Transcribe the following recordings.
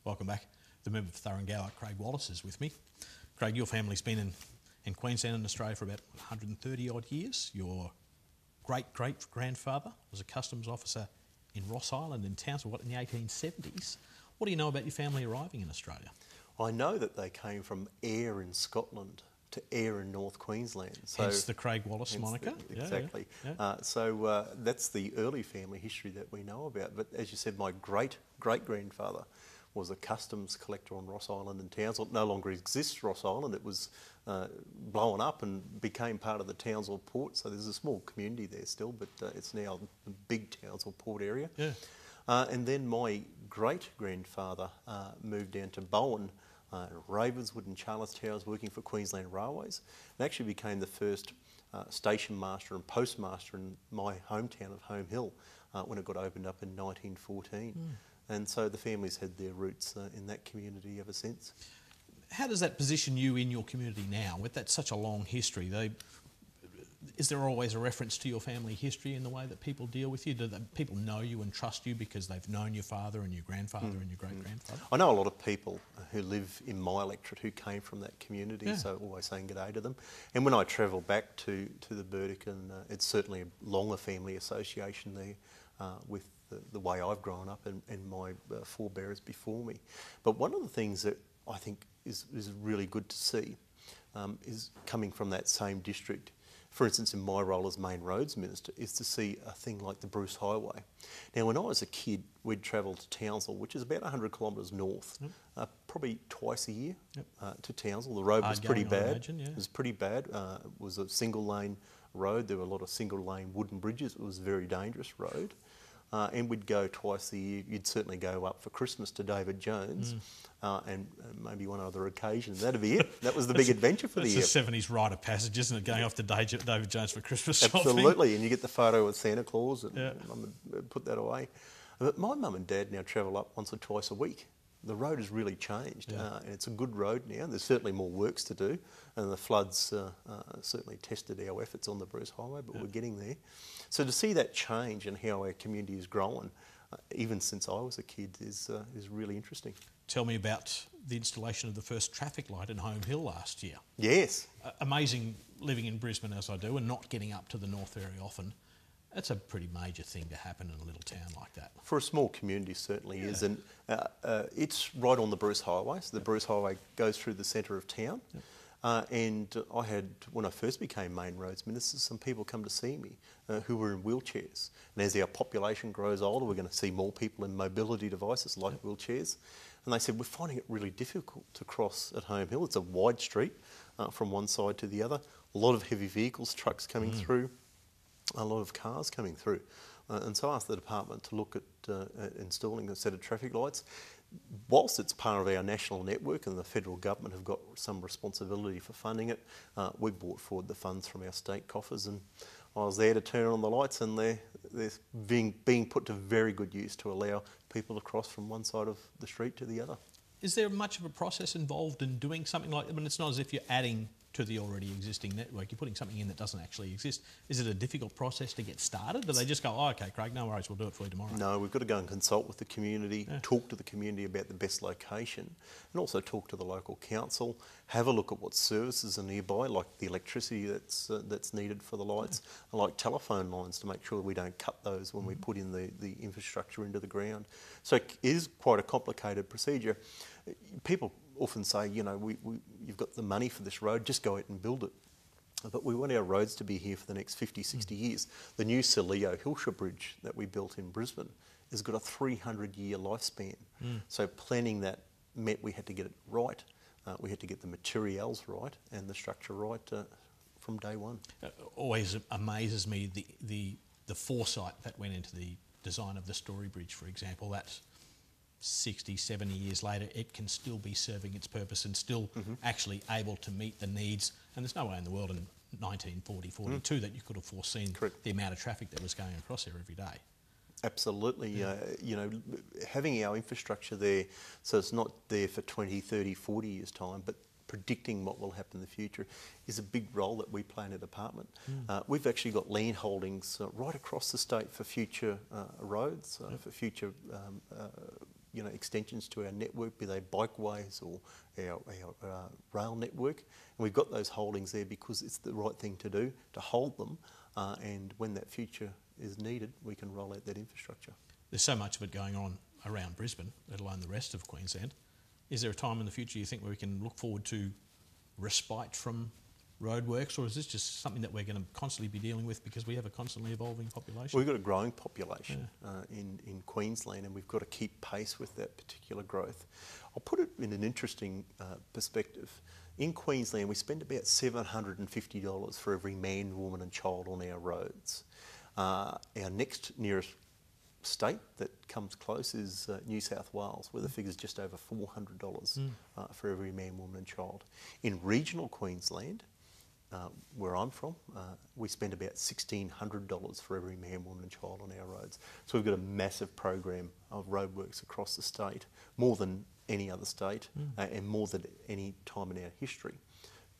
Welcome back. The member for Thurungowa, Craig Wallace, is with me. Craig, your family's been in Queensland and Australia for about 130 odd years. Your great-great-grandfather was a customs officer in Ross Island in Townsville, in the 1870s. What do you know about your family arriving in Australia? I know that they came from Ayr in Scotland to Ayr in North Queensland. So hence the Craig Wallace moniker? Exactly. Yeah. So that's the early family history that we know about. But as you said, my great-great-grandfather was a customs collector on Ross Island in Townsville. It no longer exists, Ross Island. It was blown up and became part of the Townsville port. So there's a small community there still, but it's now the big Townsville port area. Yeah. And then my great-grandfather moved down to Bowen, Ravenswood and Charles Towers, working for Queensland Railways, and actually became the first station master and postmaster in my hometown of Home Hill when it got opened up in 1914. And so the family's had their roots in that community ever since. How does that position you in your community now, with that such a long history? Is there always a reference to your family history in the way that people deal with you? Do people know you and trust you because they've known your father and your grandfather and your great-grandfather? I know a lot of people who live in my electorate who came from that community, so always saying good day to them. And when I travel back to the Burdekin, it's certainly a longer family association there with the way I've grown up and my forebears before me. But one of the things that I think is really good to see is coming from that same district. For instance, in my role as Main Roads Minister, is to see a thing like the Bruce Highway. Now, when I was a kid, we'd travel to Townsville, which is about 100 kilometres north, probably twice a year to Townsville. The road was pretty bad. It was pretty bad. It was a single-lane road. There were a lot of single-lane wooden bridges. It was a very dangerous road. And we'd go twice a year. You'd certainly go up for Christmas to David Jones and maybe one other occasion. That'd be it. That was the big adventure for the year. It's a 70s rite of passage, isn't it, going off to David Jones for Christmas shopping? Absolutely, and you get the photo with Santa Claus and Mum would put that away. But my mum and dad now travel up once or twice a week. The road has really changed and it's a good road now. There's certainly more works to do and the floods certainly tested our efforts on the Bruce Highway, but we're getting there. So to see that change and how our community is growing, even since I was a kid, is really interesting. Tell me about the installation of the first traffic light in Home Hill last year. Yes. Amazing living in Brisbane as I do and not getting up to the north very often. That's a pretty major thing to happen in a little town like that. For a small community, certainly is. And it's right on the Bruce Highway. So the Bruce Highway goes through the centre of town. And I had, when I first became Main Roads Minister, some people come to see me who were in wheelchairs. And as our population grows older, we're going to see more people in mobility devices like wheelchairs. And they said, we're finding it really difficult to cross at Home Hill. It's a wide street from one side to the other. A lot of heavy vehicles, trucks coming through. A lot of cars coming through. And so I asked the department to look at installing a set of traffic lights. Whilst it's part of our national network and the federal government have got some responsibility for funding it, we brought forward the funds from our state coffers and I was there to turn on the lights and they're being put to very good use to allow people to cross from one side of the street to the other. Is there much of a process involved in doing something like that? I mean, it's not as if you're adding to the already existing network. You're putting something in that doesn't actually exist. Is it a difficult process to get started? Do they just go, oh, OK, Craig, no worries, we'll do it for you tomorrow? No, we've got to go and consult with the community, talk to the community about the best location, and also talk to the local council, have a look at what services are nearby, like the electricity that's needed for the lights, and like telephone lines to make sure we don't cut those when we put in the infrastructure into the ground. So it is quite a complicated procedure. People often say, you know, you've got the money for this road, just go out and build it. But we want our roads to be here for the next 50, 60 years. The new Sir Leo Hillshire Bridge that we built in Brisbane has got a 300-year lifespan. So planning that meant we had to get it right. We had to get the materials right and the structure right from day one. It always amazes me the foresight that went into the design of the Story Bridge, for example. That's 60, 70 years later, it can still be serving its purpose and still actually able to meet the needs. And there's no way in the world in 1940, 42 that you could have foreseen the amount of traffic that was going across there every day. Absolutely. You know, having our infrastructure there so it's not there for 20, 30, 40 years' time, but predicting what will happen in the future is a big role that we play in a department. We've actually got land holdings right across the state for future roads, for future extensions to our network, be they bikeways or our rail network. And we've got those holdings there because it's the right thing to do, to hold them, and when that future is needed, we can roll out that infrastructure. There's so much of it going on around Brisbane, let alone the rest of Queensland. Is there a time in the future you think where we can look forward to respite from roadworks, or is this just something that we're going to constantly be dealing with because we have a constantly evolving population? We've got a growing population in Queensland, and we've got to keep pace with that particular growth. I'll put it in an interesting perspective. In Queensland, we spend about $750 for every man, woman and child on our roads. Our next nearest state that comes close is New South Wales, where the figure's just over $400 for every man, woman and child. In regional Queensland, where I'm from, we spend about $1,600 for every man, woman and child on our roads. So we've got a massive program of roadworks across the state, more than any other state and more than any time in our history.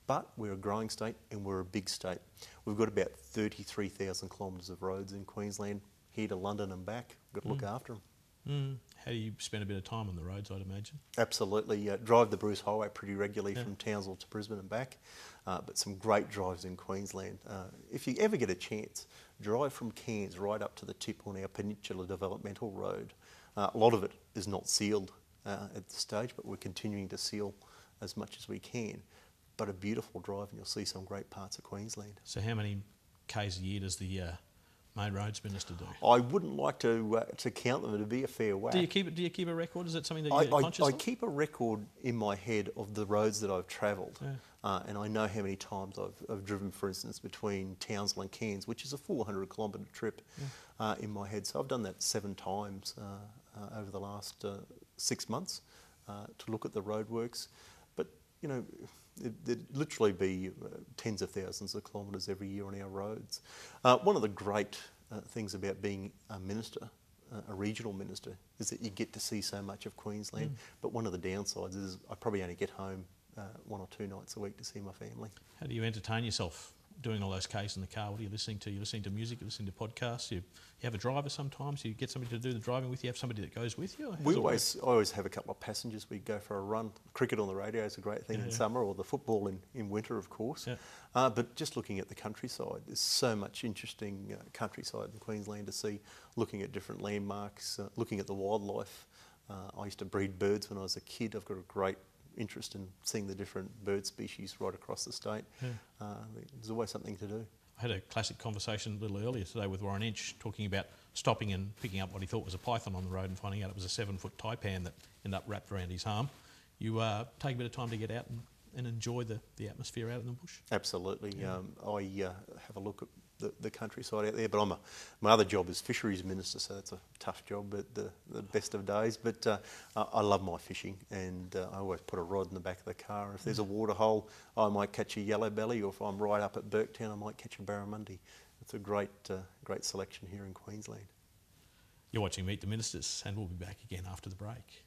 But we're a growing state and we're a big state. We've got about 33,000 kilometres of roads in Queensland, here to London and back. We've got to look after them. How do you spend a bit of time on the roads, I'd imagine? Absolutely. Drive the Bruce Highway pretty regularly from Townsville to Brisbane and back, but some great drives in Queensland. If you ever get a chance, drive from Cairns right up to the tip on our Peninsula Developmental Road. A lot of it is not sealed at this stage, but we're continuing to seal as much as we can. But a beautiful drive, and you'll see some great parts of Queensland. So how many Ks a year does the Main Roads Minister do? I wouldn't like to count them. It'd be a fair whack. Do you keep a record? Is that something that you're conscious of? I keep a record in my head of the roads that I've travelled, and I know how many times I've driven, for instance, between Townsville and Cairns, which is a 400-kilometre trip in my head. So I've done that 7 times over the last 6 months to look at the roadworks. But there'd literally be tens of thousands of kilometres every year on our roads. One of the great things about being a minister, a regional minister, is that you get to see so much of Queensland. But one of the downsides is I probably only get home 1 or 2 nights a week to see my family. How do you entertain yourself doing all those Ks in the car? What are you listening to? You're listening to music, you're listening to podcasts, you have a driver sometimes, you get somebody to do the driving with you, you have somebody that goes with you? I always have a couple of passengers. We go for a run. Cricket on the radio is a great thing in summer, or the football in winter, of course. But just looking at the countryside, there's so much interesting countryside in Queensland to see, looking at different landmarks, looking at the wildlife. I used to breed birds when I was a kid. I've got a great interest in seeing the different bird species right across the state. There's always something to do. I had a classic conversation a little earlier today with Warren Inch talking about stopping and picking up what he thought was a python on the road and finding out it was a 7-foot taipan that ended up wrapped around his arm. You take a bit of time to get out and enjoy the atmosphere out in the bush? Absolutely. I have a look at the countryside out there, but my other job is fisheries minister, so that's a tough job at the best of days. But I love my fishing, and I always put a rod in the back of the car. If there's a water hole, I might catch a yellow belly, or if I'm right up at Burketown, I might catch a barramundi. It's a great selection here in Queensland. You're watching Meet the Ministers, and we'll be back again after the break.